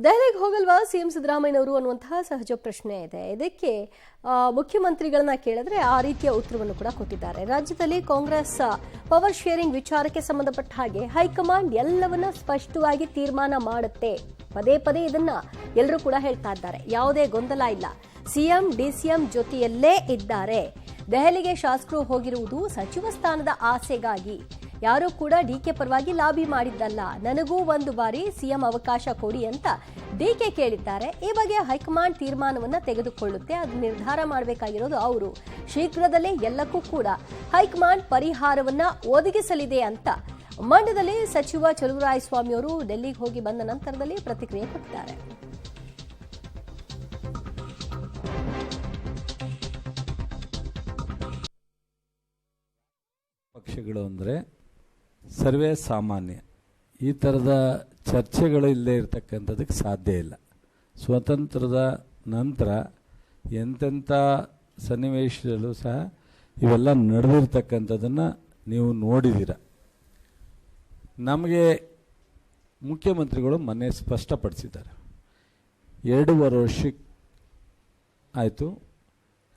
ದೆಹಲಿಗೆ ಹೋಗಲ್ವಾ ಸಿಎಂ ಸಿದ್ದರಾಮಯ್ಯನವರು ಅನ್ನುವಂತಹ ಸಹಜ ಪ್ರಶ್ನೆ ಇದೆ. ಇದಕ್ಕೆ ಮುಖ್ಯಮಂತ್ರಿಗಳನ್ನ ಕೇಳಿದ್ರೆ ಆ ರೀತಿಯ ಉತ್ತರವನ್ನು ಕೂಡ ಕೊಟ್ಟಿದ್ದಾರೆ. ರಾಜ್ಯದಲ್ಲಿ ಕಾಂಗ್ರೆಸ್ ಪವರ್ ಶೇರಿಂಗ್ ವಿಚಾರಕ್ಕೆ ಸಂಬಂಧಪಟ್ಟ ಹಾಗೆ ಹೈಕಮಾಂಡ್ ಎಲ್ಲವನ್ನ ಸ್ಪಷ್ಟವಾಗಿ ತೀರ್ಮಾನ ಮಾಡುತ್ತೆ. ಪದೇ ಪದೇ ಇದನ್ನ ಎಲ್ಲರೂ ಕೂಡ ಹೇಳ್ತಾ ಇದ್ದಾರೆ. ಯಾವುದೇ ಗೊಂದಲ ಇಲ್ಲ. ಸಿಎಂ ಡಿಸಿಎಂ ಜೊತೆಯಲ್ಲೇ ಇದ್ದಾರೆ. ದೆಹಲಿಗೆ ಶಾಸಕರು ಹೋಗಿರುವುದು ಸಚಿವ ಸ್ಥಾನದ ಆಸೆಗಾಗಿ. ಯಾರೂ ಕೂಡ ಡಿಕೆ ಪರವಾಗಿ ಲಾಬಿ ಮಾಡಿದ್ದಲ್ಲ. ನನಗೂ ಒಂದು ಬಾರಿ ಸಿಎಂ ಅವಕಾಶ ಕೊಡಿ ಅಂತ ಡಿಕೆ ಕೇಳಿದ್ದಾರೆ. ಈ ಬಗ್ಗೆ ಹೈಕಮಾಂಡ್ ತೀರ್ಮಾನವನ್ನ ತೆಗೆದುಕೊಳ್ಳುತ್ತೆ. ಅದು ನಿರ್ಧಾರ ಮಾಡಬೇಕಾಗಿರೋದು ಅವರು. ಶೀಘ್ರದಲ್ಲೇ ಎಲ್ಲಕ್ಕೂ ಕೂಡ ಹೈಕಮಾಂಡ್ ಪರಿಹಾರವನ್ನ ಒದಗಿಸಲಿದೆ ಅಂತ ಮಂಡ್ಯದಲ್ಲಿ ಸಚಿವ ಚಲುವರಾಯಸ್ವಾಮಿ ಅವರು ಡೆಲ್ಲಿಗೆ ಹೋಗಿ ಬಂದ ನಂತರದಲ್ಲಿ ಪ್ರತಿಕ್ರಿಯೆ ಕೊಟ್ಟಿದ್ದಾರೆ. ಪಕ್ಷಗಳು ಅಂದರೆ ಸರ್ವೇ ಸಾಮಾನ್ಯ. ಈ ಥರದ ಚರ್ಚೆಗಳು ಇಲ್ಲದೆ ಇರತಕ್ಕಂಥದಕ್ಕೆ ಸಾಧ್ಯ ಇಲ್ಲ. ಸ್ವಾತಂತ್ರ್ಯದ ನಂತರ ಎಂತೆಂಥ ಸನ್ನಿವೇಶದಲ್ಲೂ ಸಹ ಇವೆಲ್ಲ ನಡೆದಿರ್ತಕ್ಕಂಥದ್ದನ್ನು ನೀವು ನೋಡಿದ್ದೀರ. ನಮಗೆ ಮುಖ್ಯಮಂತ್ರಿಗಳು ಮೊನ್ನೆ ಸ್ಪಷ್ಟಪಡಿಸಿದ್ದಾರೆ. 2.5 ವರ್ಷಕ್ಕೆ ಆಯಿತು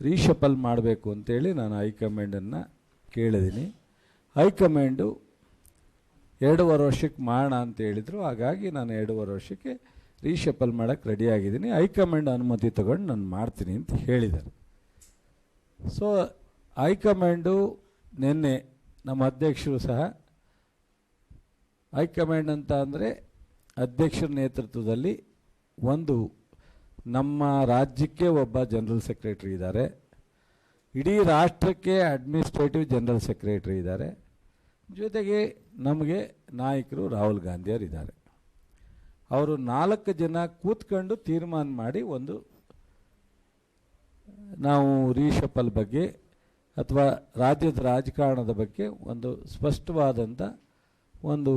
ರೀಶಫಲ್ ಮಾಡಬೇಕು ಅಂತೇಳಿ ನಾನು ಹೈಕಮಾಂಡನ್ನು ಕೇಳಿದ್ದೀನಿ. ಹೈಕಮಾಂಡು 2.5 ವರ್ಷಕ್ಕೆ ಮಾಡೋಣ ಅಂತ ಹೇಳಿದರು. ಹಾಗಾಗಿ ನಾನು 2.5 ವರ್ಷಕ್ಕೆ ರೀಶಫಲ್ ಮಾಡೋಕ್ಕೆ ರೆಡಿಯಾಗಿದ್ದೀನಿ. ಹೈಕಮಾಂಡ್ ಅನುಮತಿ ತಗೊಂಡು ನಾನು ಮಾಡ್ತೀನಿ ಅಂತ ಹೇಳಿದ್ದಾರೆ. ಸೊ ಹೈಕಮಾಂಡು ನಿನ್ನೆ ನಮ್ಮ ಅಧ್ಯಕ್ಷರು ಸಹ, ಹೈಕಮಾಂಡ್ ಅಂತ ಅಂದರೆ ಅಧ್ಯಕ್ಷರ ನೇತೃತ್ವದಲ್ಲಿ ಒಂದು ನಮ್ಮ ರಾಜ್ಯಕ್ಕೆ ಒಬ್ಬ ಜನರಲ್ ಸೆಕ್ರೆಟರಿ ಇದ್ದಾರೆ, ಇಡೀ ರಾಷ್ಟ್ರಕ್ಕೆ ಅಡ್ಮಿನಿಸ್ಟ್ರೇಟಿವ್ ಜನರಲ್ ಸೆಕ್ರೆಟರಿ ಇದ್ದಾರೆ, ಜೊತೆಗೆ ನಮಗೆ ನಾಯಕರು ರಾಹುಲ್ ಗಾಂಧಿಯವರಿದ್ದಾರೆ. ಅವರು 4 ಜನ ಕೂತ್ಕೊಂಡು ತೀರ್ಮಾನ ಮಾಡಿ ಒಂದು ನಾವು ರೀಶಫಲ್ ಬಗ್ಗೆ ಅಥವಾ ರಾಜ್ಯದ ರಾಜಕಾರಣದ ಬಗ್ಗೆ ಒಂದು ಸ್ಪಷ್ಟವಾದಂಥ ಒಂದು